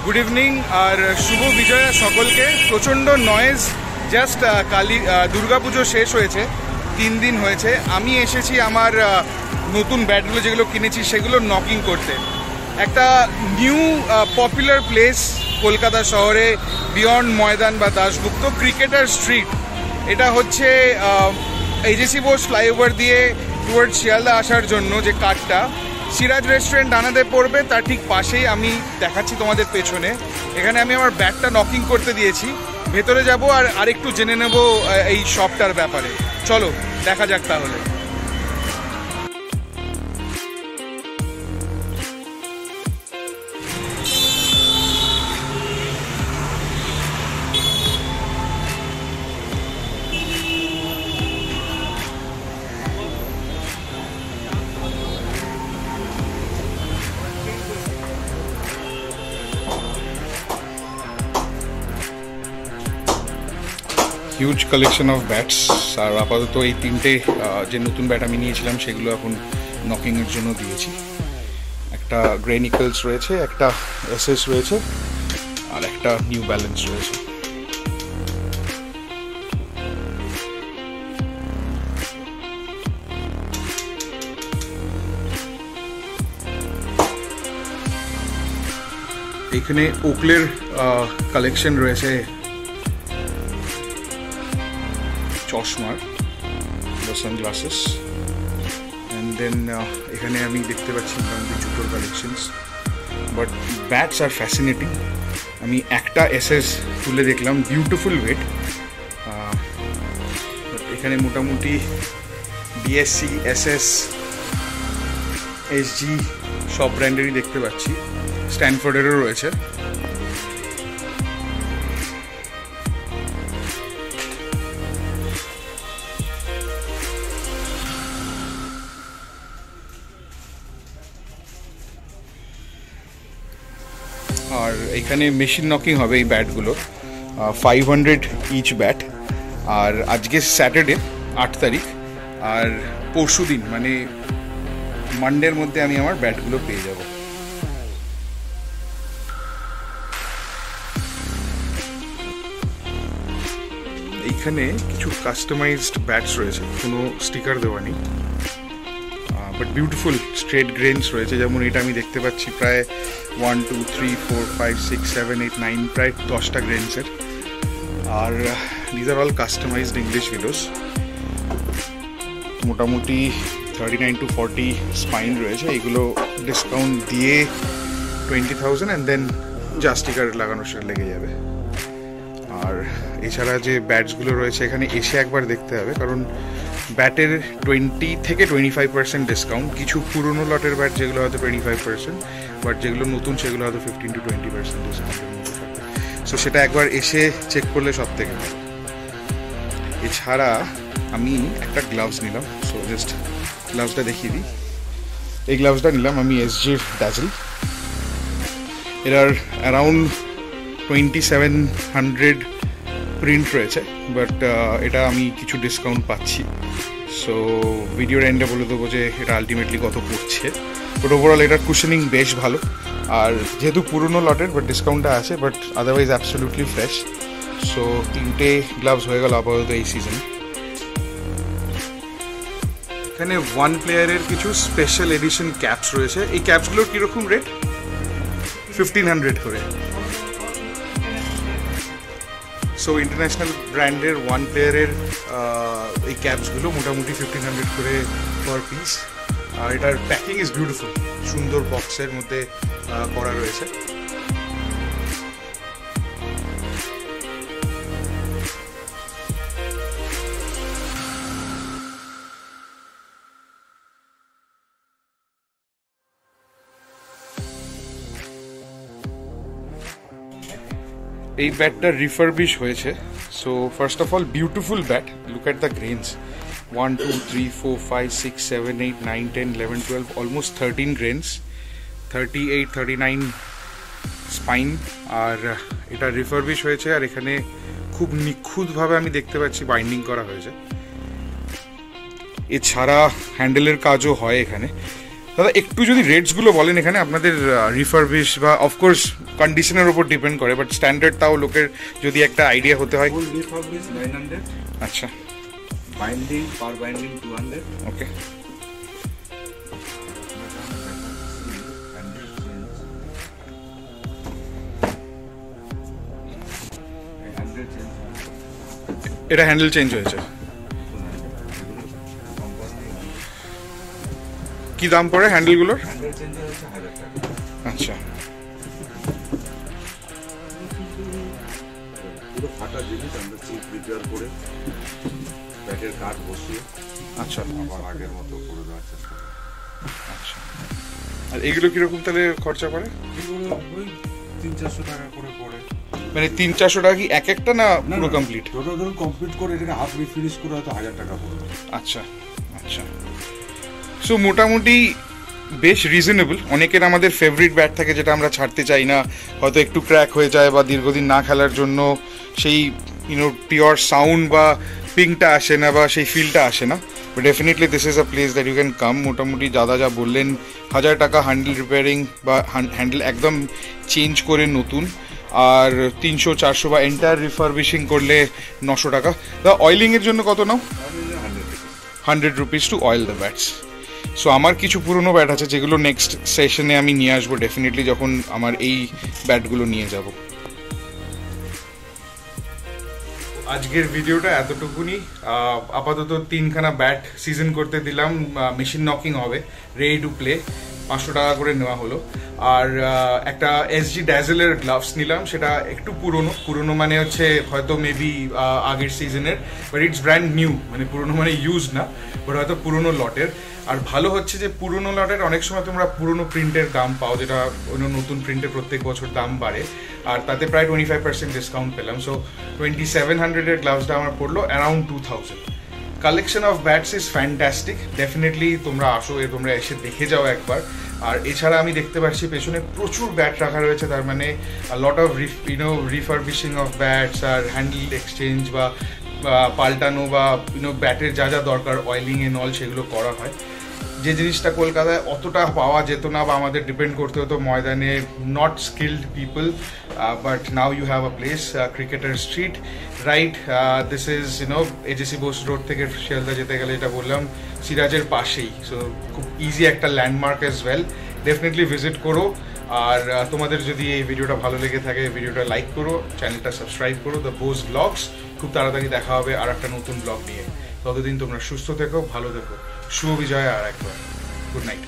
Good evening আর শুভ বিজয়া সকলকে। প্রচণ্ড noise, just Kali Durga Puja শেষ হয়েছে, 3 দিন হয়েছে। আমি এসেছি আমার নতুন ব্যাটগুলো যেগুলো কিনেছি সেগুলো নকিং করতে। একটা নিউ পপুলার প্লেস কলকাতা শহরে, বিয়ন্ড ময়দান বা দাশগুপ্ত, ক্রিকেটার স্ট্রিট। এটা হচ্ছে এজেসি বোস ফ্লাইওভার দিয়ে টুয়ার্ড শিয়ালদা আসার জন্য যে কার্ডটা, সিরাজ রেস্টুরেন্ট ডানাতে পড়বে, তার ঠিক পাশেই আমি দেখাচ্ছি তোমাদের পেছনে। এখানে আমি আমার ব্যাগটা নকিং করতে দিয়েছি, ভেতরে যাব আর আরেকটু জেনে নেব এই শপটার ব্যাপারে। চলো দেখা যাক তাহলে। Huge collection of bats. আর আপাতত এই 3টে যে নতুন ব্যাট আমি নিয়েছিলাম সেগুলো এখন নকিংয়ের জন্য দিয়েছি। একটা গ্রে নিকেলস রয়েছে, একটা এসএস রয়েছে, আর একটা নিউ ব্যালেন্স রয়েছে। এখানে ওকলের কালেকশন রয়েছে, চশমার বা সানগ্লাসেস। অ্যান্ড দেন এখানে আমি দেখতে পাচ্ছি মোটামুটি জুতোর collections. But bats are fascinating. আমি একটা এসএস তুলে দেখলাম, বিউটিফুল ওয়েট। এখানে মোটামুটি বিএসসি, এসএস, এসজি সব ব্র্যান্ডেরই দেখতে পাচ্ছি। স্ট্যানফোর্ডেরও রয়েছে। আর এখানে মেশিন নকিং হবে এই ব্যাটগুলো, 500 ইচ ব্যাট। আর আজকে স্যাটারডে 8 তারিখ, আর পরশু দিন মানে মানডের মধ্যে আমি আমার ব্যাটগুলো পেয়ে যাব। এইখানে কিছু কাস্টমাইজড ব্যাটস রয়েছে, কোনো স্টিকার দেওয়া নেই, বাট বিউটিফুল স্ট্রেট গ্রেনস রয়েছে। যেমন এটা আমি দেখতে পাচ্ছি প্রায় 1 2 3 4 5 6 7 8 9 প্রায় 10টা গ্রেনসের। আর these are all customized English videos. মোটামুটি 39 to 40 স্পাইন রয়েছে। এগুলো ডিসকাউন্ট দিয়ে 20,000, অ্যান্ড দেন যা স্টিকার লাগানো সেটা লেগে যাবে। আর এছাড়া যে ব্যাটসগুলো রয়েছে এখানে এসে একবার দেখতে হবে, কারণ ব্যাটের 20 থেকে 25% ডিসকাউন্ট। কিছু পুরনো লটের ব্যাট যেগুলো হয়তো 25%, বাট যেগুলো নতুন সেগুলো হয়তো 15 to 20% ডিসকাউন্টের মধ্যে থাকে। সো সেটা একবার এসে চেক করলে সব থেকে ভালো। এছাড়া আমি একটা গ্লাভস নিলাম, সো জাস্ট গ্লাভসটা দেখিয়ে দিই। এই গ্লাভসটা নিলাম আমি এসজির ড্যাজল। এটার অ্যারাউন্ড 2700 প্রিন্ট রয়েছে, বাট এটা আমি কিছু ডিসকাউন্ট পাচ্ছি। সো ভিডিওর এন্ডে বলে দেবো যে এটা আলটিমেটলি কত পড়ছে। বাট ওভারঅল এটার কুশনিং বেশ ভালো। আর যেহেতু পুরনো লটের বাট ডিসকাউন্টটা আছে, but otherwise absolutely fresh. So 3টে গ্লাভস হয়ে গেল আপাতত এই সিজনে। এখানে 1 প্লেয়ারের কিছু স্পেশাল এডিশন ক্যাপস রয়েছে। এই ক্যাপসগুলোর কীরকম রেট? 1500 করে। সো ইন্টারন্যাশনাল ব্র্যান্ডের 1 প্লেয়ারের এই ক্যাপসগুলো মোটামুটি 1500 করে পার পিস। আর এটার প্যাকিং ইজ বিউটিফুল, সুন্দর বক্সের মধ্যে করা রয়েছে। এই ব্যাটটা রিফারবিশ হয়েছে। So first of all beautiful bat, look at the grains. 1 2 3 4 5 6 7 8 9 10 11 12 almost 13 grains, 38 39 spine. আর এটা রিফারবিশ হয়েছে, আর এখানে খুব নিখুঁতভাবে আমি দেখতে পাচ্ছি বাইন্ডিং করা হয়েছে। এছাড়া হ্যান্ডেলের কাজও হয় এখানে। দাদা একটু যদি রেটসগুলো বলেন এখানে আপনাদের রিফারবিশ বা অফকোর্স কন্ডিশনের উপর ডিপেন্ড করে, বাট স্ট্যান্ডার্ড তাও লোকের যদি একটা আইডিয়া হতে হয়। ফুল রিফারবিশ 900, আচ্ছা, বাইন্ডিং পার বাইন্ডিং 200। ওকে। এটা হ্যান্ডেল চেঞ্জ হয়েছে, কি দাম পড়ে হ্যান্ডেলগুলোর? হ্যান্ডেল চেঞ্জ হচ্ছে 1000 টাকা। আচ্ছা, পুরো ফাটা জিনিস আমরা চিপ রিপেয়ার করে ব্যাটের কাঠ বসিয়ে আচ্ছা আবার আগের মতো করে দেওয়ার চেষ্টা করি। আচ্ছা। আর এগুলো কিরকম তাহলে খরচা পড়ে? এগুলো ওই 300-400 টাকা করে পড়ে। মানে 300-400 টাকা কি এক একটা না পুরো কমপ্লিট? টোটাল ধরুন কমপ্লিট করে এটাকে হাফ রিফিনিশ করে হয়তো 1000 টাকা পড়বে। আচ্ছা আচ্ছা। সো মোটামুটি বেশ রিজনেবল। অনেকের আমাদের ফেভারিট ব্যাট থাকে যেটা আমরা ছাড়তে চাই না, হয়তো একটু ক্র্যাক হয়ে যায় বা দীর্ঘদিন না খেলার জন্য সেই পিওর সাউন্ড বা পিংটা আসে না বা সেই ফিলটা আসে না। But definitely this is a place that you can come. মোটামুটি দাদা যা বললেন 1000 টাকা হ্যান্ডেল রিপেয়ারিং বা হ্যান্ডেল একদম চেঞ্জ করে নতুন, আর 300-400 বা এন্টায়ার রিফারবিশিং করলে 900 টাকা। দা অয়েলিংয়ের জন্য কত নাও? 100 rupees to oil the bats. So আমার কিছু পুরনো ব্যাট আছে যেগুলো নেক্সট সেশনে আমি নিয়ে আসবো ডেফিনেটলি, যখন আমার এই ব্যাটগুলো নিয়ে যাব। আজকের ভিডিওটা এতটুকুনি। আপাতত 3খানা ব্যাট সিজন করতে দিলাম, মেশিন নকিং হবে, রেডি টু প্লে, 500 টাকা করে নেওয়া হলো। আর একটা SG ড্যাজেলের গ্লাভস নিলাম, সেটা একটু পুরনো মানে হচ্ছে হয়তো মেবি আগের সিজনের, বাট ইটস ব্র্যান্ড নিউ, মানে পুরনো মানে ইউজ না, বাট হয়তো পুরনো লটের। আর ভালো হচ্ছে যে পুরনো লটের অনেক সময় তোমরা পুরনো প্রিন্টের দাম পাও, যেটা অন্য নতুন প্রিন্টের প্রত্যেক বছর দাম বাড়ে, আর তাতে প্রায় 25% ডিসকাউন্ট পেলাম। সো 2700-এর গ্লাভসটা আমার পড়লো around 2000। Collection of bats is fantastic, definitely তোমরা আসো, তোমরা এসে দেখে যাও একবার। আর এছাড়া আমি দেখতে পাচ্ছি পেছনে প্রচুর ব্যাট রাখা রয়েছে, তার মানে lot of refurbishing of bats আর হ্যান্ডেল এক্সচেঞ্জ বা পাল্টানো বা ব্যাটের যা যা দরকার অয়েলিং এন্ড অল সেগুলো করা হয়। যে জিনিসটা কলকাতায় অতটা পাওয়া যেত না বা আমাদের ডিপেন্ড করতে হতো ময়দানে, not skilled people, but now you have a place, cricketer street, right? This is AJC Bose road থেকে শিয়ালদা যেতে গেলে, এটা বললাম সিরাজের পাশেই, সো খুব ইজি একটা landmark as well. Definitely visit করো। আর তোমাদের যদি এই ভিডিওটা ভালো লেগে থাকে, ভিডিওটা লাইক করো, চ্যানেলটা সাবস্ক্রাইব করো, দ্য বোস ব্লগস। খুব তাড়াতাড়ি দেখা হবে আর একটা নতুন ব্লগ নিয়ে। ততদিন তোমরা সুস্থ থেকো, ভালো থেকো। শুভ বিজয় আর একবার। Good night.